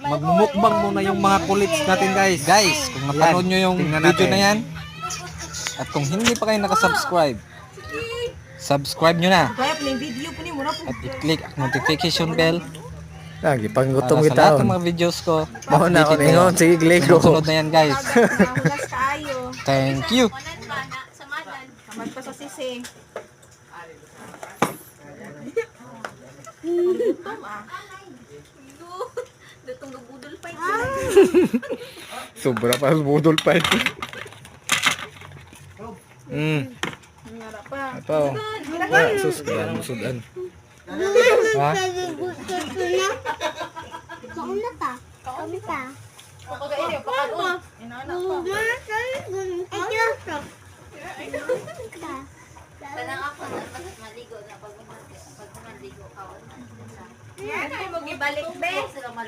magmumukbang muna yung mga kulits natin guys. Guys, kung napanood nyo yung video na yan, at kung hindi pa kayo nakasubscribe, subscribe nyo na. At i-click ang notification bell Lagi para panggutom sa lahat kita. ng mga videos ko. Mauna ako updated kayo. ningon, sige Glego. Sunod na yan guys. Thank you. Kamad pa sa sisi. Dutong gubudol pa ito. Sobra pa budol pa ito. Ngara pa. Apa oh. Sus kaya musudan. Ha? Mauna pa. Kauna pa. Pagkain niyo, pagkain. Inaanak pa. Parang ako na maligo na pag maligo ka. Yan, ay mo gibalik be.